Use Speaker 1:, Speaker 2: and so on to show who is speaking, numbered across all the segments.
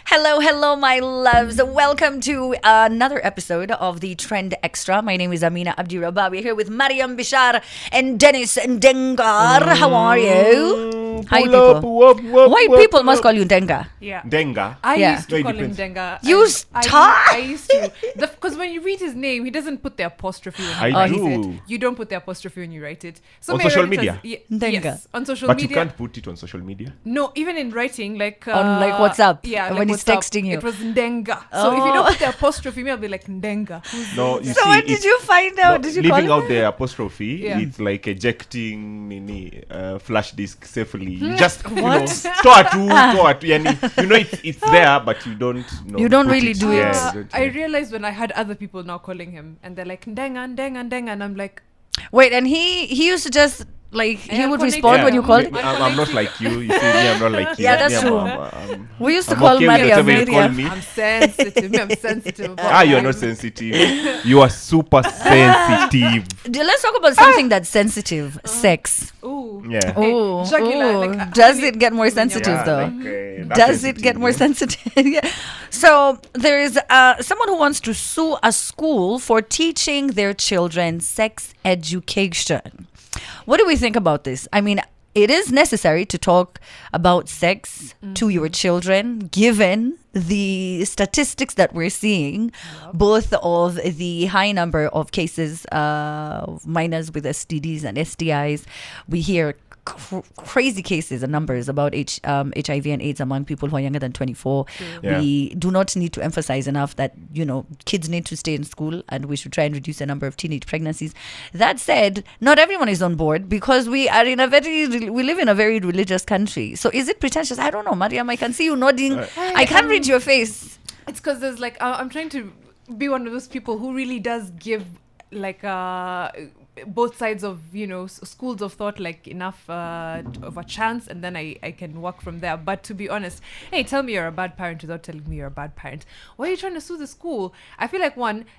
Speaker 1: Hello, my loves. Welcome to another episode of the Trend Extra. My name is Amina Abdi. We're here with Mariam Bishar and Dennis Ndeng'a. How are you? Hi, people. White people must call you Ndeng'a.
Speaker 2: Yeah.
Speaker 3: Ndeng'a.
Speaker 2: I
Speaker 1: Yeah.
Speaker 2: used to call him Ndeng'a.
Speaker 1: You
Speaker 2: I used to. Because when you read his name, he doesn't put the apostrophe when he
Speaker 3: I
Speaker 2: writes
Speaker 3: do.
Speaker 2: it. You don't put the apostrophe when you write it.
Speaker 3: On
Speaker 2: my
Speaker 3: social
Speaker 2: editors-
Speaker 3: media?
Speaker 1: Ndeng'a.
Speaker 2: Yes, on social
Speaker 3: But
Speaker 2: media.
Speaker 3: you can't put it on social media.
Speaker 2: No, even in writing, like
Speaker 1: On, like, WhatsApp,
Speaker 2: Yeah,
Speaker 1: when he's
Speaker 2: WhatsApp,
Speaker 1: texting you.
Speaker 2: it was Ndeng'a. So if you don't put the apostrophe, me, I'll be like Ndeng'a. Who's
Speaker 3: No,
Speaker 2: Ndeng'a?
Speaker 3: you
Speaker 1: So
Speaker 3: see,
Speaker 1: what did
Speaker 3: it's-
Speaker 1: you find out? Did you call
Speaker 3: leaving
Speaker 1: him?
Speaker 3: out the apostrophe,
Speaker 2: Yeah.
Speaker 3: it's like ejecting flash disk safely. You just
Speaker 1: What?
Speaker 3: store to yani, you know it's there, but you don't know.
Speaker 1: You don't
Speaker 3: put
Speaker 1: really do it.
Speaker 3: Yeah, you don't-
Speaker 2: I realized when I had other people now calling him, and they're like Ndeng'a, Ndeng'a, Ndeng'a, and I'm like,
Speaker 1: Wait, and he used to just like he
Speaker 2: Yeah,
Speaker 1: would
Speaker 2: connect-
Speaker 1: respond
Speaker 3: Yeah,
Speaker 1: when you called.
Speaker 3: me- I'm not like you. You see me, I'm not like you.
Speaker 1: Yeah, that's
Speaker 3: Me,
Speaker 1: true.
Speaker 3: I'm
Speaker 1: We used to
Speaker 3: I'm
Speaker 1: call
Speaker 3: okay with
Speaker 1: Mariam
Speaker 3: whatever you call
Speaker 1: Mariam.
Speaker 3: me.
Speaker 2: I'm sensitive. I'm sensitive. about
Speaker 3: Ah, you're
Speaker 2: my-
Speaker 3: not sensitive. You are super sensitive.
Speaker 1: Let's talk about something that's sensitive. Sex.
Speaker 2: Ooh.
Speaker 3: Yeah.
Speaker 1: Oh,
Speaker 2: jugular, like,
Speaker 1: does it get more sensitive
Speaker 3: Yeah,
Speaker 1: though?
Speaker 3: like, that's
Speaker 1: Does it get
Speaker 3: sensitive,
Speaker 1: more
Speaker 3: yeah.
Speaker 1: sensitive? Yeah. So there is someone who wants to sue a school for teaching their children sex education. What do we think about this? I mean, it is necessary to talk about sex to your children, given the statistics that we're seeing, both of the high number of cases of minors with STDs and STIs. We hear crazy cases and numbers about HIV and AIDS among people who are younger than 24.
Speaker 3: Yeah.
Speaker 1: We do not need to emphasize enough that, you know, kids need to stay in school and we should try and reduce the number of teenage pregnancies. That said, not everyone is on board because we live in a very religious country. So is it pretentious? I don't know, Mariam. I can see you nodding. I can't read your face.
Speaker 2: It's because there's like I'm trying to be one of those people who really does give like both sides of schools of thought like enough of a chance, and then I can work from there. But to be honest, hey, tell me you're a bad parent without telling me you're a bad parent. Why are you trying to sue the school? I feel like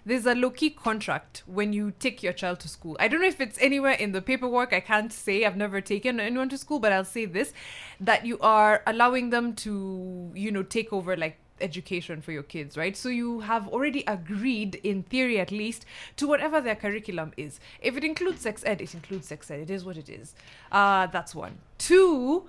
Speaker 2: there's a low-key contract when you take your child to school. I don't know if it's anywhere in the paperwork. I can't say. I've never taken anyone to school, but I'll say this, that you are allowing them to take over like education for your kids, right? So you have already agreed, in theory at least, to whatever their curriculum is. If it includes sex ed, it includes sex ed. It is what it is. That's one. Two,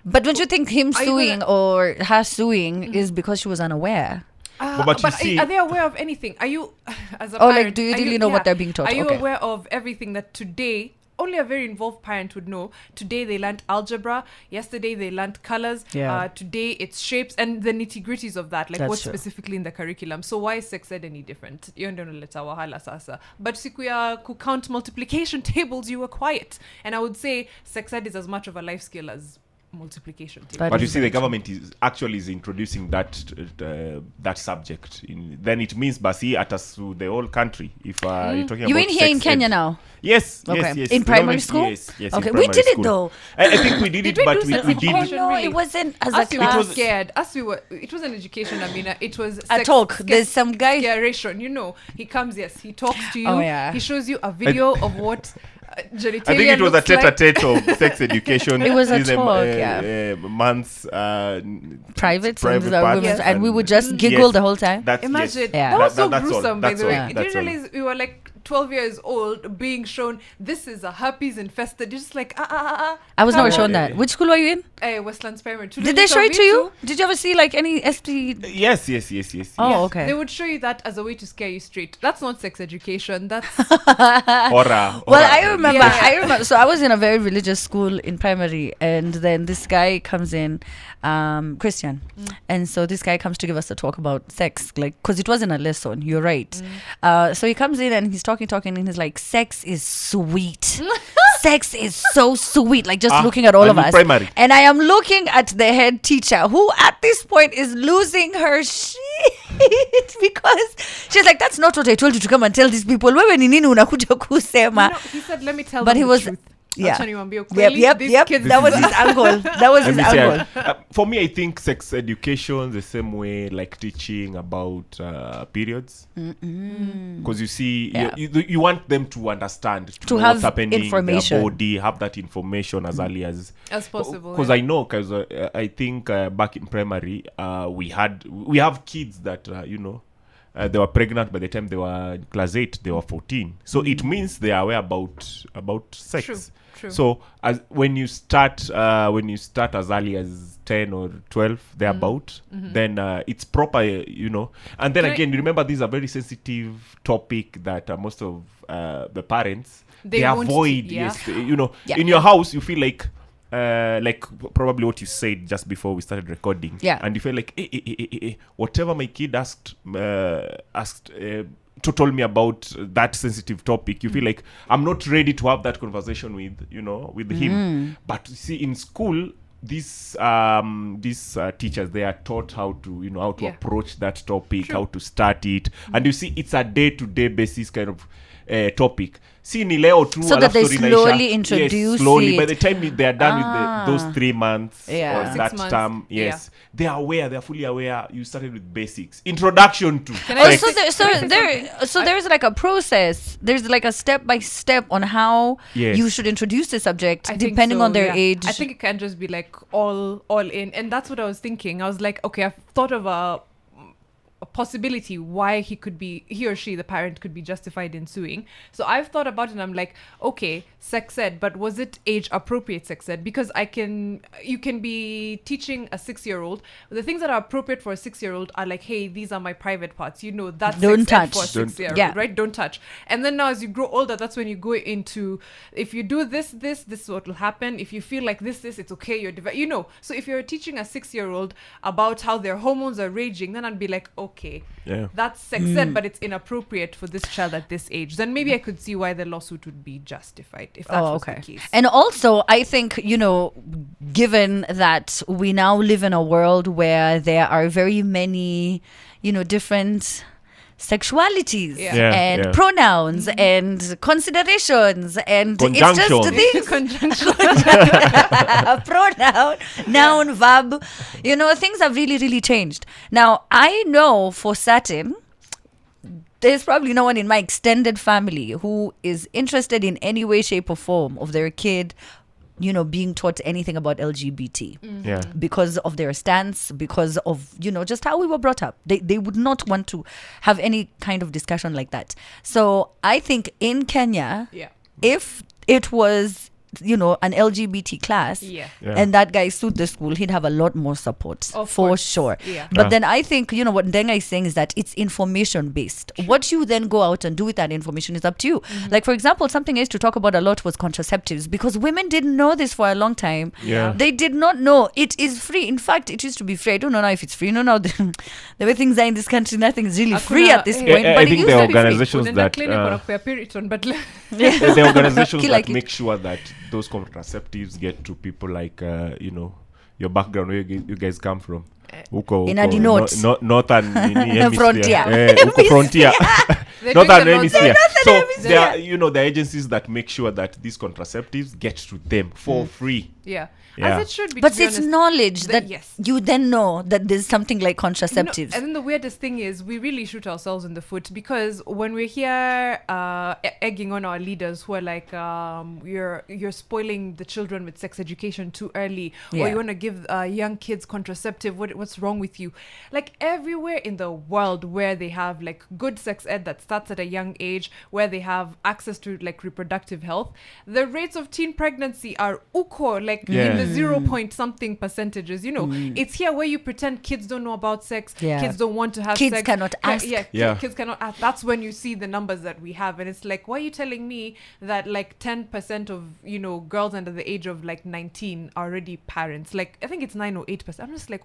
Speaker 1: But don't you think him
Speaker 2: Are you
Speaker 1: suing or her suing is because she was unaware?
Speaker 3: But you see-
Speaker 2: are they aware of anything? Are you, as a
Speaker 1: Oh, like,
Speaker 2: parent,
Speaker 1: do you
Speaker 2: are
Speaker 1: really know what they're being taught?
Speaker 2: Are you
Speaker 1: Okay.
Speaker 2: aware of everything that today? Only a very involved parent would know. Today they learned algebra. Yesterday they learned colors.
Speaker 1: Yeah.
Speaker 2: Today it's shapes and the nitty gritties of that, like
Speaker 1: That's
Speaker 2: what's
Speaker 1: true.
Speaker 2: specifically in the curriculum. So why is sex ed any different? You don't let wahala sasa. But siku ya count multiplication tables, you were quiet. And I would say sex ed is as much of a life skill as multiplication table.
Speaker 1: That
Speaker 3: But you
Speaker 1: is
Speaker 3: see, the
Speaker 1: very true.
Speaker 3: government is introducing that subject. Then it means basi atasu the whole country. If you're talking
Speaker 1: You
Speaker 3: about
Speaker 1: mean here in
Speaker 3: sex
Speaker 1: Kenya
Speaker 3: ed.
Speaker 1: now?
Speaker 3: Yes,
Speaker 1: Okay.
Speaker 3: yes, yes.
Speaker 1: In
Speaker 3: The
Speaker 1: primary
Speaker 3: government-
Speaker 1: school?
Speaker 3: Yes,
Speaker 1: Okay,
Speaker 3: in
Speaker 1: we
Speaker 3: primary
Speaker 1: did it
Speaker 3: school.
Speaker 1: though.
Speaker 3: I think we did
Speaker 2: Did
Speaker 3: it,
Speaker 2: we
Speaker 3: but
Speaker 2: do
Speaker 3: we
Speaker 2: sex
Speaker 3: did.
Speaker 1: Oh
Speaker 2: education?
Speaker 1: no,
Speaker 2: really?
Speaker 1: it wasn't as
Speaker 2: Us
Speaker 1: a
Speaker 2: we were
Speaker 1: class.
Speaker 2: scared. It wasn't education, Amina. It was
Speaker 1: A talk. There's some guy.
Speaker 2: scaration. He comes, yes, he talks to you.
Speaker 1: Oh, yeah.
Speaker 2: He shows you a video of what genitalia
Speaker 3: I think it was a
Speaker 2: looks like.
Speaker 3: tete-a-tete of sex education.
Speaker 1: It was a
Speaker 3: These,
Speaker 1: talk, yeah.
Speaker 3: Months.
Speaker 1: Private
Speaker 3: private
Speaker 1: and
Speaker 3: parts
Speaker 2: Yes.
Speaker 1: and we would just giggle
Speaker 3: Yes.
Speaker 1: the whole time.
Speaker 3: That's,
Speaker 2: Imagine.
Speaker 3: yes.
Speaker 1: Yeah.
Speaker 2: That was so
Speaker 3: that's all.
Speaker 2: gruesome, by
Speaker 3: That's
Speaker 2: the way.
Speaker 3: all.
Speaker 2: Did
Speaker 3: That's
Speaker 2: you
Speaker 3: all.
Speaker 2: realize we were like 12 years old being shown this is a herpes infested? You're just like,
Speaker 1: I was never
Speaker 3: Yeah,
Speaker 1: shown
Speaker 3: yeah,
Speaker 1: that.
Speaker 3: yeah.
Speaker 1: Which school were you in?
Speaker 2: Westlands Primary.
Speaker 1: Did they show it to you? Did you ever see like any ST?
Speaker 3: Yes.
Speaker 1: Oh, okay.
Speaker 2: They would show you that as a way to scare you straight. That's not sex education. That's
Speaker 3: Horror.
Speaker 1: Well,
Speaker 3: horror.
Speaker 1: I remember.
Speaker 2: Yeah.
Speaker 1: I remember. So I was in a very religious school in primary, and then this guy comes in, Christian, and so this guy comes to give us a talk about sex, like because it wasn't a lesson. You're right. So he comes in and he's talking, and he's like, "Sex is sweet. Sex is so sweet." Like just looking at all
Speaker 3: and
Speaker 1: of
Speaker 3: in
Speaker 1: us,
Speaker 3: primary.
Speaker 1: and I am looking at the head teacher, who at this point is losing her shit because she's like, "That's not what I told you to come and tell these people." Wewe ni nini unakuja kusema?
Speaker 2: he said, let me tell
Speaker 1: But
Speaker 2: them
Speaker 1: he
Speaker 2: the
Speaker 1: was
Speaker 2: truth.
Speaker 1: Yeah.
Speaker 2: Acha niwaambie
Speaker 1: Yep,
Speaker 2: ukweli,
Speaker 1: yep,
Speaker 2: these
Speaker 1: yep.
Speaker 2: kids-
Speaker 1: That was his angle. That was
Speaker 3: Let
Speaker 1: his
Speaker 3: me say,
Speaker 1: angle.
Speaker 3: for me, I think sex education the same way like teaching about periods. Because you see,
Speaker 1: Yeah.
Speaker 3: you want them to understand,
Speaker 1: To
Speaker 3: know
Speaker 1: have
Speaker 3: what's happening
Speaker 1: information.
Speaker 3: in their body, have that information as early as
Speaker 2: possible.
Speaker 3: Because
Speaker 2: yeah.
Speaker 3: I know, because I think back in primary, we have kids that they were pregnant by the time they were in class 8. They were 14, so it means they are aware about sex.
Speaker 2: True.
Speaker 3: So as when you start as early as 10 or 12 thereabout, then it's proper, and then
Speaker 2: Can I-
Speaker 3: again, you remember, these are very sensitive topic that most of the parents
Speaker 2: They
Speaker 3: they
Speaker 2: won't-
Speaker 3: avoid.
Speaker 2: yeah.
Speaker 3: Yes,
Speaker 1: Yeah.
Speaker 3: in your house you feel like probably what you said just before we started recording.
Speaker 1: Yeah.
Speaker 3: And you feel like whatever my kid told me about that sensitive topic, you feel like I'm not ready to have that conversation with him. But you see, in school, these teachers, they are taught how to
Speaker 2: Yeah.
Speaker 3: approach that topic,
Speaker 2: True.
Speaker 3: how to start it, and you see it's a day-to-day basis kind of topic. See, ni leo tu,
Speaker 1: So that
Speaker 3: alafu
Speaker 1: they
Speaker 3: story inaisha.
Speaker 1: slowly introduce
Speaker 3: yes, slowly. By
Speaker 1: it.
Speaker 3: the time they are done with those 3 months
Speaker 1: Yeah.
Speaker 3: or
Speaker 1: Or
Speaker 2: 6
Speaker 3: that
Speaker 2: months.
Speaker 3: term, yes, they are aware. They are fully aware. You started with basics, introduction to
Speaker 2: Can I
Speaker 3: sex.
Speaker 1: So there's like a process. There's like a step by step on how
Speaker 3: Yes.
Speaker 1: you should introduce the subject
Speaker 2: I think
Speaker 1: depending
Speaker 2: so,
Speaker 1: on their
Speaker 2: yeah.
Speaker 1: age.
Speaker 2: I think it can't just be like all in, and that's what I was thinking. I was like, okay, I've thought of a possibility why he or she, the parent, could be justified in suing. So I've thought about it and I'm like, okay, sex ed, but was it age appropriate sex ed? Because you can be teaching a 6-year-old. The things that are appropriate for a 6-year-old are like, hey, these are my private parts. That's
Speaker 1: Don't
Speaker 2: sex ed
Speaker 1: touch.
Speaker 2: for a
Speaker 3: Don't-
Speaker 2: 6-year-old,
Speaker 1: Yeah.
Speaker 2: right? Don't touch. And then now as you grow older, that's when you go into, if you do this is what will happen. If you feel like this, it's okay. So if you're teaching a 6-year-old about how their hormones are raging, then I'd be like, okay,
Speaker 3: Yeah.
Speaker 2: that's sex ed, but it's inappropriate for this child at this age. Then maybe I could see why the lawsuit would be justified if that was the case.
Speaker 1: And also, I think, given that we now live in a world where there are very many, different sexualities
Speaker 2: Yeah.
Speaker 3: Yeah,
Speaker 1: and
Speaker 3: yeah.
Speaker 1: pronouns and considerations and it's just
Speaker 3: Conjunctions.
Speaker 1: things.
Speaker 2: Conjunction.
Speaker 1: Pronoun, noun, verb. Things have really, really changed. Now, I know for certain there's probably no one in my extended family who is interested in any way, shape, or form of their kid, being taught anything about LGBT
Speaker 3: Yeah.
Speaker 1: because of their stance, because of, just how we were brought up. They would not want to have any kind of discussion like that. So I think in Kenya,
Speaker 2: Yeah.
Speaker 1: if it was an LGBT class
Speaker 2: Yeah.
Speaker 3: Yeah.
Speaker 1: and that guy sued the school, he'd have a lot more support
Speaker 2: Of
Speaker 1: for
Speaker 2: course.
Speaker 1: sure.
Speaker 2: Yeah.
Speaker 1: But
Speaker 3: Yeah.
Speaker 1: then I think what Ndeng'a is saying is that it's information based. What you then go out and do with that information is up to you. Like, for example, something I used to talk about a lot was contraceptives, because women didn't know this for a long time.
Speaker 3: Yeah.
Speaker 1: They did not know it is free. In fact, it used to be free. I don't know now if it's free. No, the way things are in this country, nothing is really free at this
Speaker 2: Eh,
Speaker 1: point.
Speaker 3: I
Speaker 1: But it
Speaker 3: think
Speaker 1: used
Speaker 3: the
Speaker 1: to be free.
Speaker 3: organizations
Speaker 2: Unaenda
Speaker 3: that
Speaker 2: clinic wanakupea Piriton, but
Speaker 3: the organizations
Speaker 1: Kila
Speaker 3: that
Speaker 1: kitu.
Speaker 3: make sure that those contraceptives get to people like your background, where you guys come from. Huko,
Speaker 1: In Adi North.
Speaker 3: northern hemisphere.
Speaker 1: Frontier.
Speaker 3: Huko frontier.
Speaker 2: They're
Speaker 3: Northern
Speaker 2: doing the
Speaker 3: hemisphere.
Speaker 2: northern-
Speaker 3: So
Speaker 1: hemisphere.
Speaker 3: there are the agencies that make sure that these contraceptives get to them for free.
Speaker 2: yeah.
Speaker 3: Yeah.
Speaker 2: As it should be.
Speaker 1: But
Speaker 2: to be
Speaker 1: it's
Speaker 2: honest.
Speaker 1: knowledge that
Speaker 2: yes.
Speaker 1: you then know that there's something like contraceptives.
Speaker 2: And then the weirdest thing is we really shoot ourselves in the foot, because when we're here egging on our leaders who are like, you're spoiling the children with sex education too early,
Speaker 1: Yeah.
Speaker 2: or you want to give young kids contraceptive, what's wrong with you? Like everywhere in the world where they have like good sex ed that starts at a young age, where they have access to like reproductive health, the rates of teen pregnancy are uko, like
Speaker 3: Yeah.
Speaker 2: in the 0 point something percentages. It's here where you pretend kids don't know about sex,
Speaker 1: Yeah.
Speaker 2: kids don't want to have
Speaker 1: Kids
Speaker 2: sex,
Speaker 1: cannot ask.
Speaker 3: Yeah.
Speaker 2: kids cannot ask. That's when you see the numbers that we have, and it's like, why are you telling me that like 10% of girls under the age of like 19 are already parents? Like I think it's 9 or 8%. I'm just like,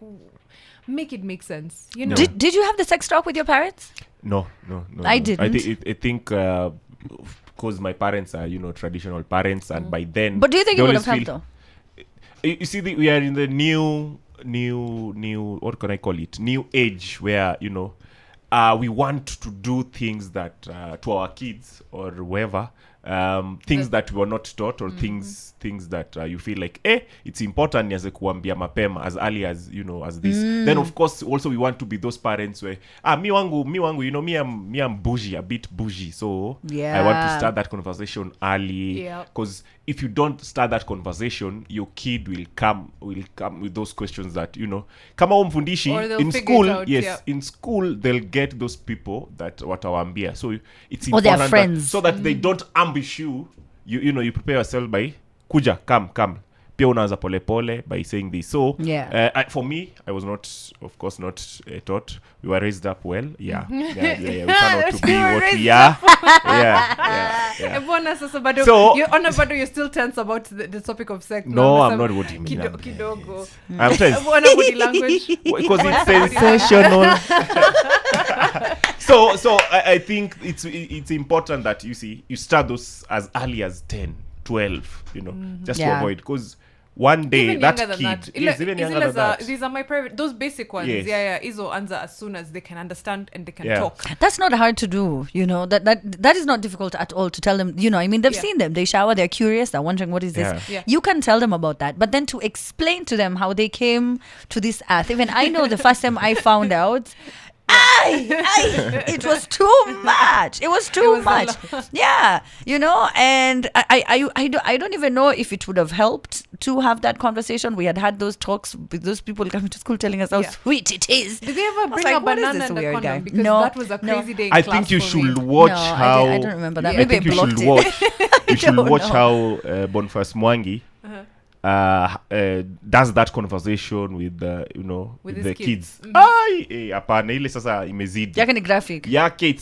Speaker 2: make it make sense,
Speaker 3: No.
Speaker 1: Did you have the sex talk with your parents?
Speaker 3: No.
Speaker 1: I
Speaker 3: I
Speaker 1: didn't.
Speaker 3: think because my parents are traditional parents, and by then.
Speaker 1: But do you think
Speaker 3: they
Speaker 1: you would have
Speaker 3: always
Speaker 1: helped though?
Speaker 3: You see, we are in the new what can I call it, new age where we want to do things that to our kids or whoever things that were not taught or things that you feel like it's important nianze kuambia mapema as early as as this. Then of course also we want to be those parents where mi wangu me I'm bougie, a bit bougie, so I want to start that conversation early, because if you don't start that conversation, your kid will come with those questions that kama umfundishi in school. In school they'll get those people that watawambia, so it's important that, so that they don't ambush you. You prepare yourself by kuja, come pia unaanza pole pole by saying this. So for me, I was not, of course, not taught. We were raised up well. We turn out to be what we are.
Speaker 2: So you're still tense about the topic of sex.
Speaker 3: No, I'm not. What do you mean?
Speaker 2: Kidogo.
Speaker 3: I'm tense
Speaker 2: Body language,
Speaker 3: because it's sensational. So I think it's important that you start those as early as 10, 12, just to avoid, because one day
Speaker 2: even
Speaker 3: that
Speaker 2: younger
Speaker 3: kid
Speaker 2: than that.
Speaker 3: yes, even younger than that.
Speaker 2: These are my private, those basic ones.
Speaker 3: Yes.
Speaker 2: Izo answer as soon as they can understand and they can talk.
Speaker 1: That's not hard to do, that is not difficult at all to tell them. I mean, they've seen them, they shower, they're curious, they're wondering what is this. You can tell them about that, but then to explain to them how they came to this earth. Even I know the first time I found out, it was too much. It was too much. And I don't even know if it would have helped to have that conversation. We had those talks with those people coming to school telling us how sweet it is.
Speaker 2: Did they ever bring a banana and a condom?
Speaker 1: Guy?
Speaker 2: Because that was a crazy day in
Speaker 3: I
Speaker 2: class
Speaker 3: think you
Speaker 2: for
Speaker 3: should
Speaker 2: me.
Speaker 3: watch
Speaker 1: No,
Speaker 3: how
Speaker 1: I don't remember that.
Speaker 3: I
Speaker 1: Maybe
Speaker 3: think
Speaker 1: I blocked
Speaker 3: you should watch how Boniface Mwangi does that conversation with with
Speaker 2: his
Speaker 3: the kids.
Speaker 2: Mm-hmm.
Speaker 3: Hapana, ile sasa imezidi
Speaker 1: Yake ni graphic.
Speaker 3: yake.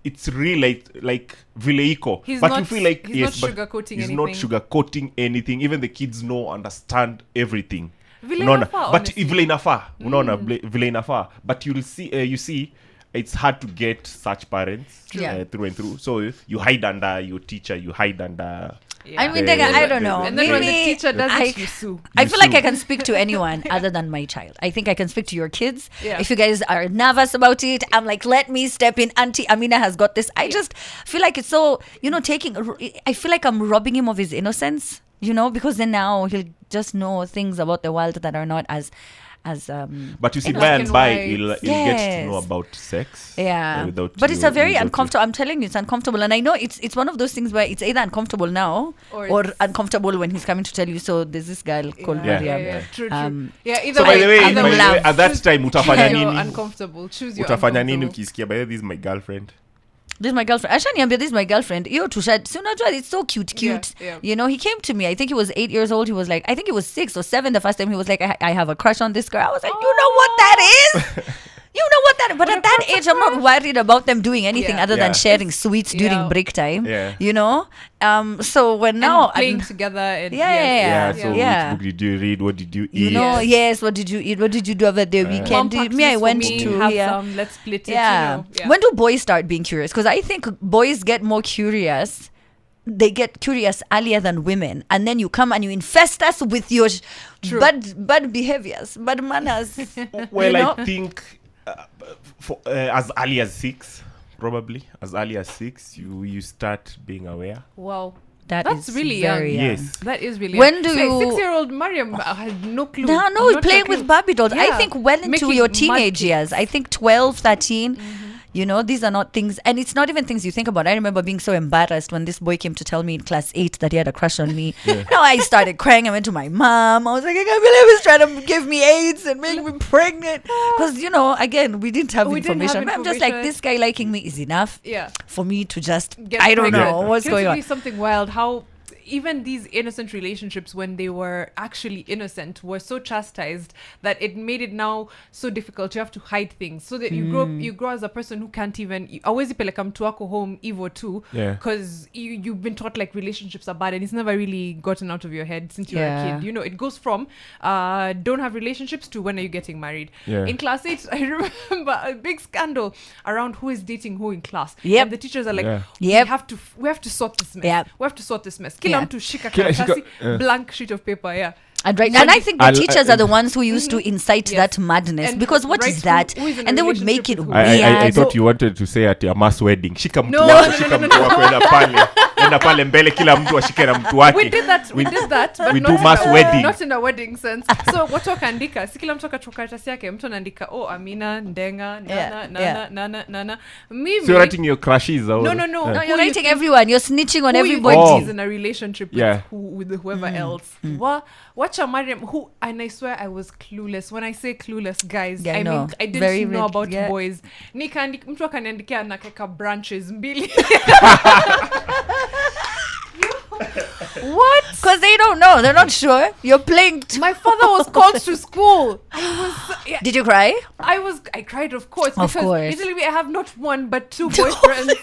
Speaker 3: It's really like vile iko,
Speaker 2: He's
Speaker 3: but
Speaker 2: not,
Speaker 3: you feel like
Speaker 2: he's not
Speaker 3: but
Speaker 2: sugarcoating
Speaker 3: he's
Speaker 2: anything.
Speaker 3: not sugarcoating anything. Even the kids understand everything.
Speaker 2: Vile
Speaker 3: Unaona,
Speaker 2: inafaa,
Speaker 3: but
Speaker 2: honestly.
Speaker 3: vile inafaa, unaona, vile inafaa, but you see it's hard to get such parents through and through. So you hide under your teacher, you hide under
Speaker 1: I mean, I don't know.
Speaker 2: And then when the
Speaker 1: Maybe
Speaker 2: teacher does it, you sue.
Speaker 1: I feel like I can speak to anyone other than my child. I think I can speak to your kids. If you guys are nervous about it, I'm like, let me step in. Auntie Amina has got this. I just feel like it's so, I feel like I'm robbing him of his innocence, because then now he'll just know things about the world that are not as
Speaker 3: but you see,
Speaker 2: in
Speaker 3: by
Speaker 2: black
Speaker 3: and
Speaker 2: and
Speaker 3: by,
Speaker 2: white.
Speaker 3: you'll get to know about sex.
Speaker 1: But it's a very uncomfortable. I'm telling you, it's uncomfortable, and I know it's one of those things where it's either uncomfortable now or uncomfortable when he's coming to tell you. So there's this girl called Mariam.
Speaker 2: True.
Speaker 3: So by the way, at that time, utafanya
Speaker 2: you're
Speaker 3: nini?
Speaker 2: uncomfortable. Choose your
Speaker 3: Utafanya nini
Speaker 2: uncomfortable.
Speaker 3: ukisikia, by the way, this is my girlfriend.
Speaker 1: This is my girlfriend. Ashaniambia, this is my girlfriend. Yo, Tushad, so it's so cute.
Speaker 2: Yeah.
Speaker 1: He came to me. I think he was 8 years old. He was like, I think he was 6 or 7 the first time. He was like, I have a crush on this girl. I was like, you know what that is? You know what that is? But at that age, I'm not worried about them doing anything other than sharing sweets during break time. So when now
Speaker 2: playing together and
Speaker 3: So which book did you read? What did you eat?
Speaker 1: Yes, what did you eat? What did you do over the weekend? I went to
Speaker 2: have let's split it.
Speaker 1: When do boys start being curious? Because I think boys get more curious. They get curious earlier than women, and then you come and you infest us with your bad behaviors, bad manners.
Speaker 3: Well, I think as early as 6, probably as early as 6, you start being aware.
Speaker 2: Wow.
Speaker 1: That's
Speaker 2: really
Speaker 1: very
Speaker 2: young.
Speaker 3: Yes.
Speaker 2: That is really
Speaker 1: when
Speaker 2: young.
Speaker 1: do you
Speaker 2: 6-year-old Mariam had no clue.
Speaker 1: No, playing with Barbie dolls. I think well into
Speaker 2: Making
Speaker 1: your
Speaker 2: mud
Speaker 1: teenage
Speaker 2: cakes.
Speaker 1: years. I think 12, 13. These are not things, and it's not even things you think about. I remember being so embarrassed when this boy came to tell me in class 8 that he had a crush on me. I started crying. I went to my mom. I was like, I can't believe he's trying to give me AIDS and make me pregnant. Because, again, we didn't have information. I'm just like, this guy liking me is enough for me to just, I don't know what's going on.
Speaker 2: Something wild. How even these innocent relationships, when they were actually innocent, were so chastised that it made it now so difficult. You have to hide things so that you grow as a person who can't even awezi peleka mtu wako home evo too, because you've been taught like relationships are bad and it's never really gotten out of your head since you were a kid. It goes from don't have relationships to when are you getting married. In class 8, I remember a big scandal around who is dating who in class. And the teachers are like, we have to sort this mess. We have to sort this mess. Kila mtu shika karatasi, blank sheet of paper.
Speaker 1: And I think the teachers are the ones who used to incite that madness, and because what is that? And they would make it weird.
Speaker 3: I thought you wanted to say at a mass wedding. Shika mtu wako, shika mtu wako, enda pale. enda pale mbele kila mtu ashike na mtu wake.
Speaker 2: We did that, but
Speaker 3: we
Speaker 2: not
Speaker 3: do
Speaker 2: in
Speaker 3: mass
Speaker 2: a,
Speaker 3: wedding.
Speaker 2: not in a wedding sense. So watu wakaandika, si kila mtu akachukua karatasi yake, mtu anaandika Amina, Ndeng'a, Nana. Mimi,
Speaker 3: So you're writing your crushes or
Speaker 2: no.
Speaker 1: No,
Speaker 2: Who
Speaker 1: you're
Speaker 2: you
Speaker 1: writing
Speaker 2: think-
Speaker 1: everyone. You're snitching on
Speaker 2: who you
Speaker 1: everybody.
Speaker 2: think is in a relationship with,
Speaker 3: Yeah.
Speaker 2: with whoever else. Watch a Mariam who, and I swear I was clueless. When I say clueless, guys,
Speaker 1: Yeah,
Speaker 2: I
Speaker 1: no.
Speaker 2: mean I didn't
Speaker 1: Very
Speaker 2: know
Speaker 1: red-
Speaker 2: about
Speaker 1: yeah.
Speaker 2: boys. Mtu akaniandikia nakeka branches mbili. What?
Speaker 1: Because they don't know. They're not sure. You're playing.
Speaker 2: My father was called to school.
Speaker 1: Did you cry?
Speaker 2: I cried, of course,
Speaker 1: Of
Speaker 2: because
Speaker 1: course.
Speaker 2: literally I have not one but two boyfriends.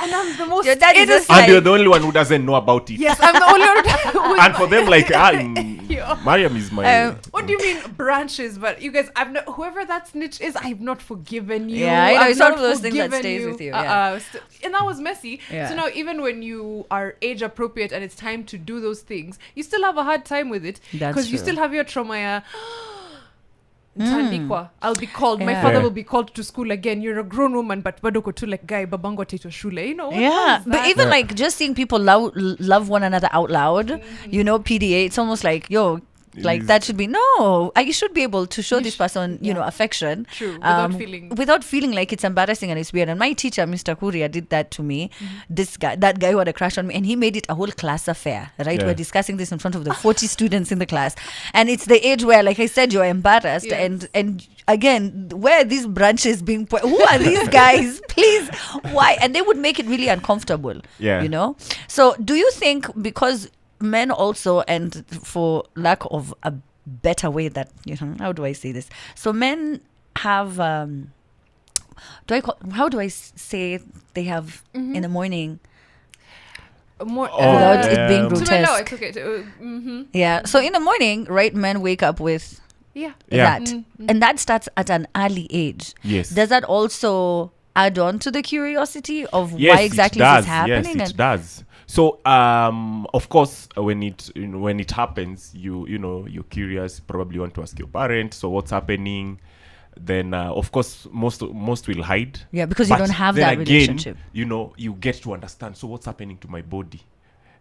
Speaker 2: And I'm the most
Speaker 1: Your dad is
Speaker 2: innocent.
Speaker 3: and you're the only one who doesn't know about it.
Speaker 2: Yes, I'm the only one who is
Speaker 3: And for them, like,
Speaker 2: Yeah.
Speaker 3: Mariam is my.
Speaker 2: What do you mean branches? But you guys, I've not, whoever that snitch is, I've not forgiven you.
Speaker 1: Yeah, I know,
Speaker 2: I've
Speaker 1: it's one
Speaker 2: not
Speaker 1: of those things that
Speaker 2: forgiven
Speaker 1: stays with you, yeah.
Speaker 2: And that was messy.
Speaker 1: Yeah.
Speaker 2: So now even when you are age appropriate and it's time to do those things, you still have a hard time with it.
Speaker 1: That's
Speaker 2: Because you
Speaker 1: true.
Speaker 2: still have your trauma. Nitaandikwa. I'll be called. My
Speaker 1: Yeah.
Speaker 2: father
Speaker 3: Yeah.
Speaker 2: will be called to school again. You're a grown woman, but bado uko tu like guy babangu ataitwa shule. You know. What
Speaker 1: Yeah,
Speaker 2: is
Speaker 1: but
Speaker 2: that?
Speaker 1: even like just seeing people love one another out loud, you know, PDA, it's almost like, yo, like
Speaker 3: is-
Speaker 1: that should be no. I should be able to show this person, you
Speaker 2: yeah.
Speaker 1: know, affection.
Speaker 2: True, without feeling
Speaker 1: like it's embarrassing and it's weird. And my teacher, Mr. Kuria, did that to me. That guy who had a crush on me, and he made it a whole class affair. Right,
Speaker 3: Yeah.
Speaker 1: we're discussing this in front of the 40 students in the class, and it's the age where, like I said, you're embarrassed,
Speaker 2: Yes.
Speaker 1: and again, where are these branches being put? Who are these guys? Please, why? And they would make it really uncomfortable.
Speaker 3: Yeah.
Speaker 1: You know. So, do you think because men also, and for lack of a better way that, you know, how do I say this? So men have how do I say they have in the morning
Speaker 2: more
Speaker 1: without it being
Speaker 3: Um,
Speaker 2: no,
Speaker 1: grotesque?
Speaker 2: it's okay.
Speaker 1: Yeah. So in the morning, right, men wake up with
Speaker 2: Yeah.
Speaker 3: Yeah.
Speaker 1: that, and that starts at an early age.
Speaker 3: Yes.
Speaker 1: Does that also add on to the curiosity of
Speaker 3: Yes,
Speaker 1: why exactly
Speaker 3: it does.
Speaker 1: this is happening?
Speaker 3: Yes, it does. So, of course, when it happens, you're curious. Probably want to ask your parents. So, what's happening? Then, of course, most will hide.
Speaker 1: Yeah, because you
Speaker 3: But
Speaker 1: don't have
Speaker 3: then
Speaker 1: that
Speaker 3: again,
Speaker 1: relationship.
Speaker 3: You get to understand. So, what's happening to my body?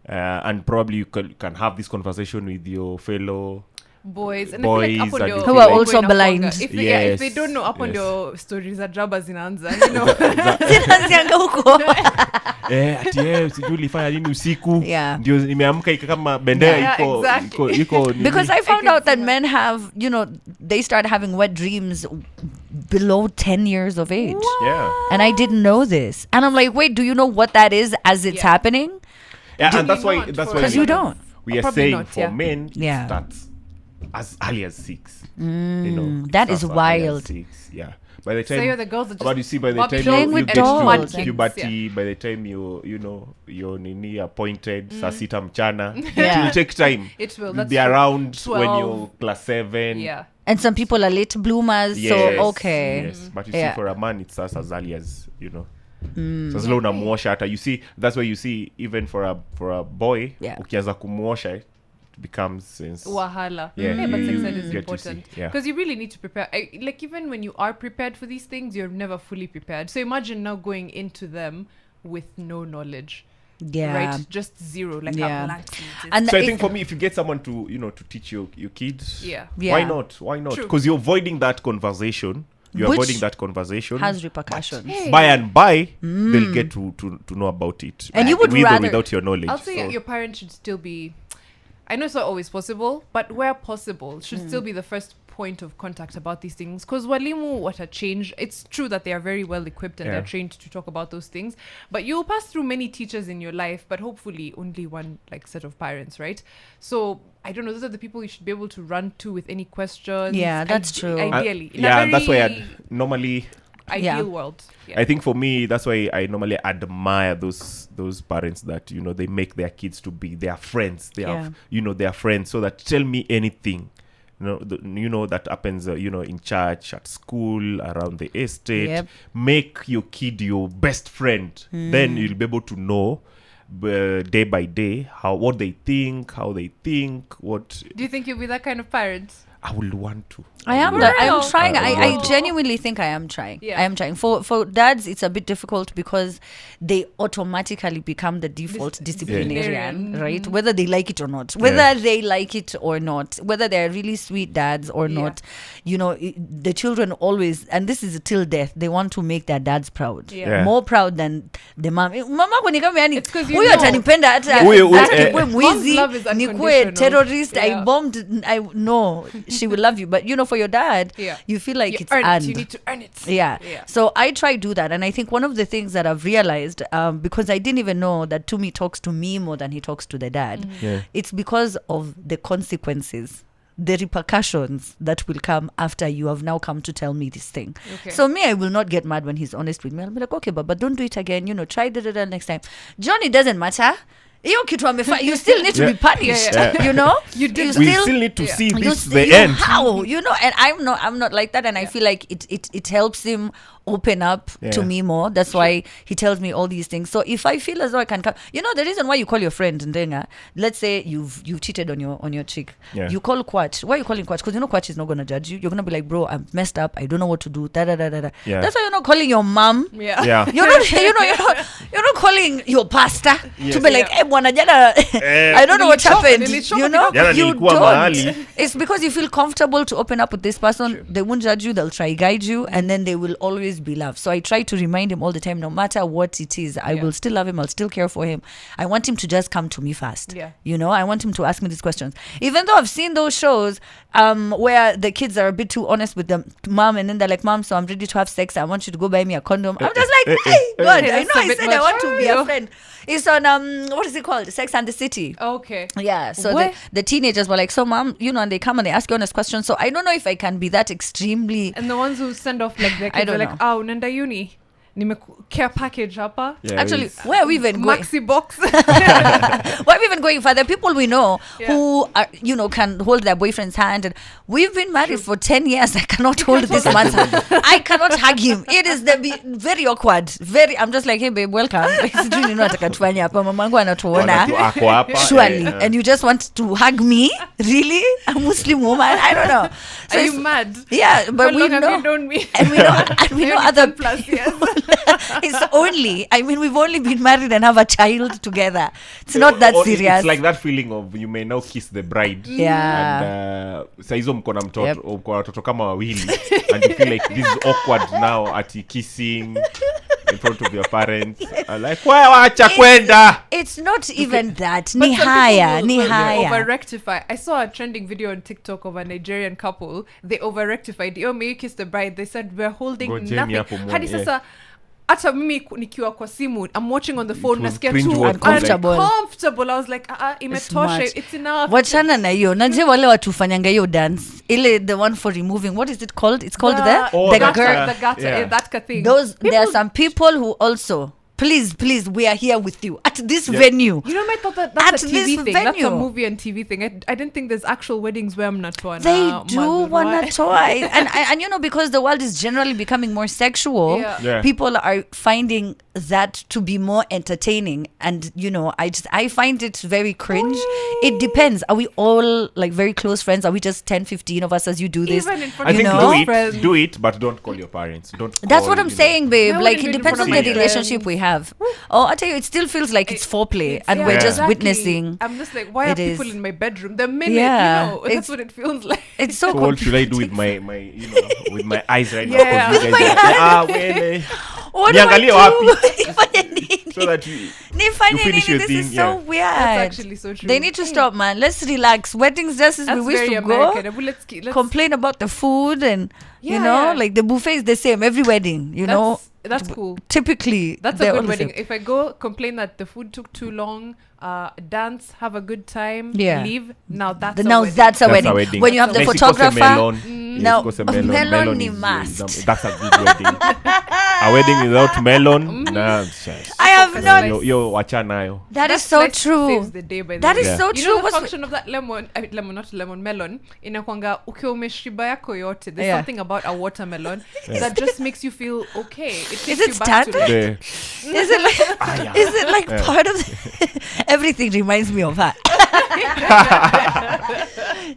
Speaker 3: And probably you can have this conversation with your fellow.
Speaker 2: Boys and
Speaker 3: Boys
Speaker 2: I feel like up on
Speaker 3: and
Speaker 2: your
Speaker 3: you
Speaker 1: Who
Speaker 3: feel
Speaker 1: are
Speaker 3: like-
Speaker 1: also blind.
Speaker 2: If they, if they
Speaker 3: Yes,
Speaker 2: don't know up on
Speaker 3: yes.
Speaker 2: your stories that jaba zinaanza, you know.
Speaker 1: Zinaanzianga huko.
Speaker 3: Sijui ulifanya nini usiku.
Speaker 1: Yeah.
Speaker 3: Ndio nimeamka kama bendera
Speaker 2: Yeah,
Speaker 3: iko
Speaker 2: exactly.
Speaker 3: iko nini.
Speaker 1: Because I found
Speaker 2: can
Speaker 1: out
Speaker 2: see
Speaker 1: that
Speaker 2: that.
Speaker 1: men have, you know, they start having wet dreams below 10 years of age.
Speaker 3: Yeah.
Speaker 1: And I didn't know this. And I'm like, wait, do you know what that is as it's
Speaker 2: Yeah.
Speaker 1: happening?
Speaker 3: Yeah, and that's
Speaker 2: Probably
Speaker 3: why
Speaker 2: not
Speaker 3: that's
Speaker 2: for
Speaker 3: why
Speaker 1: Because
Speaker 3: we-
Speaker 1: you don't.
Speaker 3: We are
Speaker 2: Probably
Speaker 3: saying
Speaker 2: not,
Speaker 3: for
Speaker 2: yeah.
Speaker 3: men
Speaker 1: Yeah.
Speaker 3: it starts as early as 6. You know, it
Speaker 1: that is
Speaker 3: starts as early as
Speaker 1: wild.
Speaker 3: 6. Yeah. By the time
Speaker 2: So you're the girls that
Speaker 3: but
Speaker 2: just
Speaker 3: you see, by the
Speaker 2: Bobby
Speaker 3: time
Speaker 1: Playing
Speaker 3: you
Speaker 1: with
Speaker 3: get
Speaker 1: dolls.
Speaker 3: to puberty, by the time you're nini appointed saa sita mchana,
Speaker 1: Yeah.
Speaker 3: it will take time.
Speaker 2: It will,
Speaker 3: You'll
Speaker 2: that's
Speaker 3: be
Speaker 2: true.
Speaker 3: around when
Speaker 2: 12.
Speaker 3: you're class 7.
Speaker 2: Yeah.
Speaker 1: And some people are late bloomers.
Speaker 3: Yes,
Speaker 1: So, okay.
Speaker 3: yes. But you
Speaker 1: Yeah.
Speaker 3: see, for a man, it starts as early as so as long unamwosha hata, you see, that's why you see even for a boy,
Speaker 1: Yeah.
Speaker 3: ukianza kumwosha it becomes sense.
Speaker 2: Wahala.
Speaker 3: Yeah,
Speaker 2: but
Speaker 3: you-
Speaker 2: sex ed
Speaker 3: you
Speaker 2: is
Speaker 3: get to see,
Speaker 2: important
Speaker 3: yeah.
Speaker 2: because you really need to prepare. Like even when you are prepared for these things, you're never fully prepared. So imagine now going into them with no knowledge,
Speaker 1: Yeah.
Speaker 2: right? Just zero, like
Speaker 1: Yeah.
Speaker 2: a blank slate.
Speaker 1: And
Speaker 3: So I
Speaker 1: it-
Speaker 3: think for me, if you get someone to to teach your kids,
Speaker 2: Yeah.
Speaker 1: Yeah.
Speaker 3: why not? Why not?
Speaker 2: True.
Speaker 3: Because you're avoiding that conversation. You're
Speaker 1: Which
Speaker 3: avoiding that conversation.
Speaker 1: has repercussions.
Speaker 2: Hey.
Speaker 3: By and by, they'll get to know about it.
Speaker 1: And you would
Speaker 3: with
Speaker 1: rather-
Speaker 3: or without your knowledge.
Speaker 2: I'll say
Speaker 3: So-
Speaker 2: your parents should still be. I know it's not always possible, but where possible, should still be the first point of contact about these things. Because walimu what a change. It's true that they are very well equipped and
Speaker 3: Yeah.
Speaker 2: they're trained to talk about those things. But you'll pass through many teachers in your life, but hopefully only one like set of parents, right? So I don't know. Those are the people you should be able to run to with any questions.
Speaker 1: Yeah, that's true.
Speaker 2: Ideally, in
Speaker 3: yeah,
Speaker 2: a
Speaker 3: and that's why
Speaker 2: very
Speaker 3: normally.
Speaker 2: ideal
Speaker 1: Yeah.
Speaker 2: world. Yeah.
Speaker 3: I think for me, that's why I normally admire those parents that they make their kids to be their friends. They
Speaker 1: Yeah.
Speaker 3: have their friends, so that tell me anything. That happens. In church, at school, around the estate.
Speaker 1: Yep.
Speaker 3: Make your kid your best friend. Then you'll be able to know day by day how they think. What
Speaker 2: Do you think you'll be that kind of parent?
Speaker 3: I would want to.
Speaker 1: I am.
Speaker 2: For
Speaker 1: I
Speaker 2: real?
Speaker 1: am trying.
Speaker 3: I
Speaker 1: I
Speaker 3: want to.
Speaker 1: genuinely think I am trying.
Speaker 2: Yeah.
Speaker 1: I am trying. For dads, it's a bit difficult because they automatically become the default disciplinarian,
Speaker 2: Yeah.
Speaker 1: right? Whether they like it or not, whether they like it or not, whether they're really sweet dads or
Speaker 2: Yeah.
Speaker 1: not, the children always, and this is till death, they want to make their dads proud.
Speaker 2: Yeah.
Speaker 1: More proud than the mom. Mama kunikambi yani,
Speaker 2: It's 'cause you
Speaker 1: huyu
Speaker 2: know.
Speaker 1: atanipenda hata
Speaker 3: Huyu-
Speaker 1: hata
Speaker 3: eh,
Speaker 1: nikuwe
Speaker 2: Mom's
Speaker 1: mwizi,
Speaker 2: love is
Speaker 1: nikuwe
Speaker 2: unconditional.
Speaker 1: terrorist, I
Speaker 2: Yeah.
Speaker 1: bombed, I no, she will love you. But for your dad,
Speaker 2: Yeah.
Speaker 1: you feel like
Speaker 2: You
Speaker 1: it's
Speaker 2: earn it.
Speaker 1: earned.
Speaker 2: You need to earn it.
Speaker 1: Yeah.
Speaker 2: Yeah.
Speaker 1: So I try do that, and I think one of the things that I've realized, because I didn't even know that Tumi talks to me more than he talks to the dad,
Speaker 3: Yeah.
Speaker 1: it's because of the consequences, the repercussions that will come after you have now come to tell me this thing.
Speaker 2: Okay.
Speaker 1: So me, I will not get mad when he's honest with me. I'll be like, okay, but don't do it again. Try the next time. Johnny, doesn't matter. You still need to be punished.
Speaker 3: Yeah.
Speaker 2: You did.
Speaker 3: We still need to see this the end.
Speaker 1: How and I'm not like that, and I feel like it helps him open up to
Speaker 3: Yeah.
Speaker 1: me more. That's why he tells me all these things. So if I feel as though I can come, the reason why you call your friend Ndeng'a, let's say you've cheated on your chick,
Speaker 3: Yeah.
Speaker 1: you call Kwach. Why are you calling Kwach? Because Kwach is not gonna judge you. You're gonna be like, bro, I'm messed up. I don't know what to do. Da da da da da.
Speaker 3: Yeah.
Speaker 1: That's why you're not calling your mom.
Speaker 2: Yeah.
Speaker 3: Yeah.
Speaker 1: You're not, you're not calling your pastor
Speaker 3: Yes.
Speaker 1: to be like,
Speaker 2: Yeah.
Speaker 1: hey, bwana jana, I don't know what
Speaker 2: Nilichoka,
Speaker 1: happened.
Speaker 2: nilichoka
Speaker 3: Jana
Speaker 1: You
Speaker 3: nilikuwa
Speaker 1: don't.
Speaker 3: mahali.
Speaker 1: It's because you feel comfortable to open up with this person. They won't judge you. They'll try guide you, and then they will always be loved. So I try to remind him all the time, no matter what it is, I will still love him. I'll still care for him. I want him to just come to me first.
Speaker 2: Yeah.
Speaker 1: I want him to ask me these questions. Even though I've seen those shows where the kids are a bit too honest with the mom, and then they're like, "Mom, so I'm ready to have sex. I want you to go buy me a condom." I'm just like, "Hey, God, I
Speaker 2: That's
Speaker 1: know
Speaker 2: a
Speaker 1: I
Speaker 2: bit
Speaker 1: said I
Speaker 2: much.
Speaker 1: want to be a
Speaker 2: Yeah.
Speaker 1: friend." It's on what is it called? Sex and the City.
Speaker 2: Okay.
Speaker 1: Yeah, so
Speaker 2: What?
Speaker 1: the teenagers were like, so mom, and they come and they ask you honest questions. So I don't know if I can be that extremely.
Speaker 2: And the ones who send off like their
Speaker 1: I
Speaker 2: kids
Speaker 1: don't
Speaker 2: are like,
Speaker 1: know.
Speaker 2: oh, nenda uni. Care package hapa.
Speaker 3: Yeah,
Speaker 1: Actually,
Speaker 3: it's-
Speaker 1: where are we even going?
Speaker 2: Maxi box.
Speaker 1: Where are we even going for the people we know
Speaker 2: Yeah.
Speaker 1: who are, can hold their boyfriend's hand? And we've been married for 10 years. I cannot hold this man's hand. I cannot hug him. It is very awkward. I'm just like, hey babe, welcome. Sijui nataka tufanye hapa, mamangu anatuona.
Speaker 3: Ako hapa,
Speaker 1: Surely.
Speaker 3: eh,
Speaker 1: And you just want to hug me? Really? A Muslim woman? I don't know. So
Speaker 2: Are
Speaker 1: it's-
Speaker 2: you mad?
Speaker 1: Yeah, but
Speaker 2: How
Speaker 1: we
Speaker 2: long have
Speaker 1: know.
Speaker 2: you known me?
Speaker 1: And we know
Speaker 2: Maybe
Speaker 1: other
Speaker 2: 10 plus years.
Speaker 1: It's we've only been married and have a child together. It's not that
Speaker 3: or
Speaker 1: serious.
Speaker 3: It's like that feeling of you may now kiss the bride.
Speaker 1: Yeah.
Speaker 3: And saizo mko na mtoto,
Speaker 1: Yep.
Speaker 3: mko na watoto kama wawili, and you feel like this is awkward now at kissing in front of your parents. Like, why wacha kwenda?
Speaker 1: It's not even that.
Speaker 2: But
Speaker 1: Ni
Speaker 2: some
Speaker 1: haya,
Speaker 2: people
Speaker 1: ni
Speaker 2: will
Speaker 1: haya.
Speaker 2: over-rectify. I saw a trending video on TikTok of a Nigerian couple. They over-rectified. May you kiss the bride? They said, we're holding
Speaker 3: Ngojeni
Speaker 2: nothing.
Speaker 3: hapo muone,
Speaker 2: Hadi sasa, hata mimi nikiwa kwa simu, I'm watching on the phone,
Speaker 3: was
Speaker 2: nasikia
Speaker 3: cringe
Speaker 2: too
Speaker 3: worthy.
Speaker 1: Uncomfortable.
Speaker 2: uncomfortable. I was like, imetosha.
Speaker 1: Smart.
Speaker 2: It's enough.
Speaker 1: Wachana na hiyo. Najua wale watu fanyanga hiyo dance. Ile the one for removing. What is it called? It's called the
Speaker 3: Oh,
Speaker 1: the
Speaker 3: that's
Speaker 1: girl.
Speaker 2: The gata,
Speaker 3: Yeah.
Speaker 2: that thing.
Speaker 1: There are some people who also please, we are here with you at this
Speaker 3: Yeah.
Speaker 1: venue.
Speaker 2: You know, I thought that's
Speaker 1: At
Speaker 2: a TV
Speaker 1: this
Speaker 2: thing. That's a
Speaker 1: venue.
Speaker 2: movie and TV thing. I didn't think there's actual weddings where I'm not one.
Speaker 1: They do want to toy, and because the world is generally becoming more sexual,
Speaker 2: Yeah.
Speaker 1: people are finding that to be more entertaining, and I find it very cringe. It depends. Are we all like very close friends? Are we just 10-15 of us as you do this?
Speaker 2: Even in front
Speaker 3: I
Speaker 2: of
Speaker 3: think
Speaker 2: your friends.
Speaker 3: do it, but don't call your parents. Don't.
Speaker 1: That's
Speaker 3: call,
Speaker 1: what I'm
Speaker 3: you know.
Speaker 1: saying, babe.
Speaker 2: I
Speaker 1: Like,
Speaker 2: wouldn't
Speaker 1: it
Speaker 2: do it in
Speaker 1: depends on
Speaker 2: front
Speaker 1: the
Speaker 2: of my
Speaker 1: relationship
Speaker 2: friends.
Speaker 1: we have. Oh, I tell you, it still feels like it's foreplay, and we're just
Speaker 2: Exactly.
Speaker 1: witnessing.
Speaker 2: I'm just like, why are
Speaker 1: It is.
Speaker 2: people in my bedroom? The minute,
Speaker 1: Yeah,
Speaker 2: that's
Speaker 1: it's-
Speaker 2: what it feels like.
Speaker 1: It's so
Speaker 3: So what should I do with
Speaker 1: complicated.
Speaker 3: my with my eyes right
Speaker 2: Yeah.
Speaker 3: now? 'Cause you guys are like, wele.
Speaker 1: What do I
Speaker 3: Niangalie
Speaker 1: do?
Speaker 3: wapi?
Speaker 1: Nifanye nini?
Speaker 3: So that you
Speaker 1: Nifanye
Speaker 3: finish
Speaker 1: nini?
Speaker 3: your
Speaker 1: This
Speaker 3: thing,
Speaker 1: is
Speaker 3: yeah.
Speaker 1: so weird.
Speaker 2: That's actually so true.
Speaker 1: They need to stop, man. Let's relax. Weddings just as
Speaker 2: That's
Speaker 1: we wish
Speaker 2: very
Speaker 1: to
Speaker 2: American.
Speaker 1: go.
Speaker 2: But let's
Speaker 1: Complain about the food and
Speaker 2: Yeah.
Speaker 1: like the buffet is the same every wedding.
Speaker 2: that's cool.
Speaker 1: Typically
Speaker 2: That's
Speaker 1: they're
Speaker 2: a
Speaker 1: all
Speaker 2: good
Speaker 1: the
Speaker 2: wedding.
Speaker 1: same.
Speaker 2: If I go complain that the food took too long, dance, have a good time,
Speaker 1: Yeah.
Speaker 2: leave. Now that's
Speaker 1: Now
Speaker 2: a wedding.
Speaker 1: that's a
Speaker 3: That's a
Speaker 1: wedding.
Speaker 3: wedding.
Speaker 1: When you have the
Speaker 3: Next,
Speaker 1: photographer.
Speaker 3: melon.
Speaker 1: No,
Speaker 3: Yes,
Speaker 1: melon
Speaker 3: melon
Speaker 1: ni
Speaker 3: is,
Speaker 1: must.
Speaker 3: that's a good wedding. A wedding without melon, nah.
Speaker 1: I have not.
Speaker 3: Yo, wacha nayo.
Speaker 1: That is
Speaker 2: That
Speaker 1: so
Speaker 2: slice
Speaker 1: true.
Speaker 2: saves the day, by the
Speaker 1: That
Speaker 2: way.
Speaker 1: is
Speaker 3: Yeah.
Speaker 1: so
Speaker 2: You
Speaker 1: true.
Speaker 2: know the
Speaker 1: What's-
Speaker 2: function of that melon inakwanga ukiwa umeshiba yako yote. There's
Speaker 1: Yeah.
Speaker 2: something about a watermelon that just makes you feel okay. It takes
Speaker 1: it
Speaker 2: you back to
Speaker 1: standard?
Speaker 3: The,
Speaker 1: Is it like, is it like part of everything reminds me of her.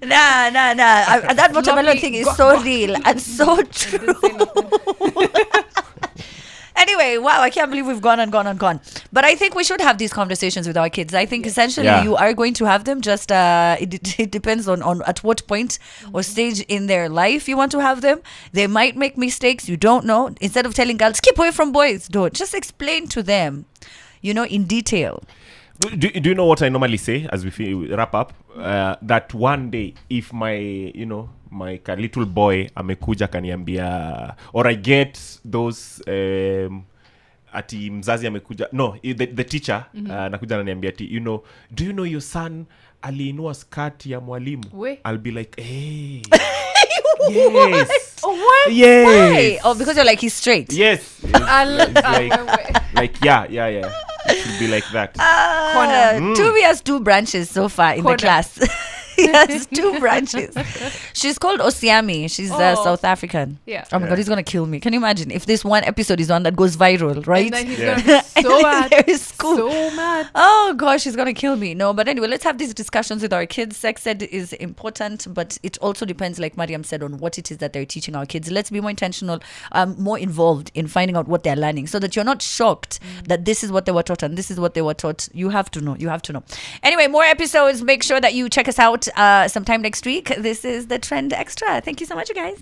Speaker 1: Nah. That watermelon
Speaker 2: Lovely.
Speaker 1: thing is so real and so true.
Speaker 2: Didn't say nothing.
Speaker 1: Anyway, wow, I can't believe we've gone and gone and gone. But I think we should have these conversations with our kids. I think essentially
Speaker 3: Yeah.
Speaker 1: you are going to have them. Just it depends on at what point or stage in their life you want to have them. They might make mistakes. You don't know. Instead of telling girls, keep away from boys, don't. Just explain to them, in detail.
Speaker 3: Do you know what I normally say as we wrap up? That one day, if my little boy amekuja kaniambia, or I get those ati mzazi amekuja, no, the teacher nakuja ananiambia ati, do you know your son aliinua skirt ya mwalimu?
Speaker 2: We.
Speaker 3: I'll be like, hey. Yes.
Speaker 2: Oh, what?
Speaker 3: Yes.
Speaker 1: Why? Oh, because you're like, he's straight.
Speaker 3: Yes. Like, yeah. It should be like that.
Speaker 1: Tuvi has 2 branches so far in the class. He has 2 branches. She's called Osiami. She's South African.
Speaker 2: Yeah.
Speaker 1: Oh my God, he's going to kill me. Can you imagine if this one episode is one that goes viral, right?
Speaker 2: And then he's going to be so mad.
Speaker 1: There is school.
Speaker 2: So mad.
Speaker 1: Oh gosh, he's going to kill me. No, but anyway, let's have these discussions with our kids. Sex ed is important, but it also depends, like Mariam said, on what it is that they're teaching our kids. Let's be more intentional, more involved in finding out what they're learning so that you're not shocked that this is what they were taught and this is what they were taught. You have to know. Anyway, more episodes. Make sure that you check us out sometime next week. This is the Trend Extra. Thank you so much, you guys.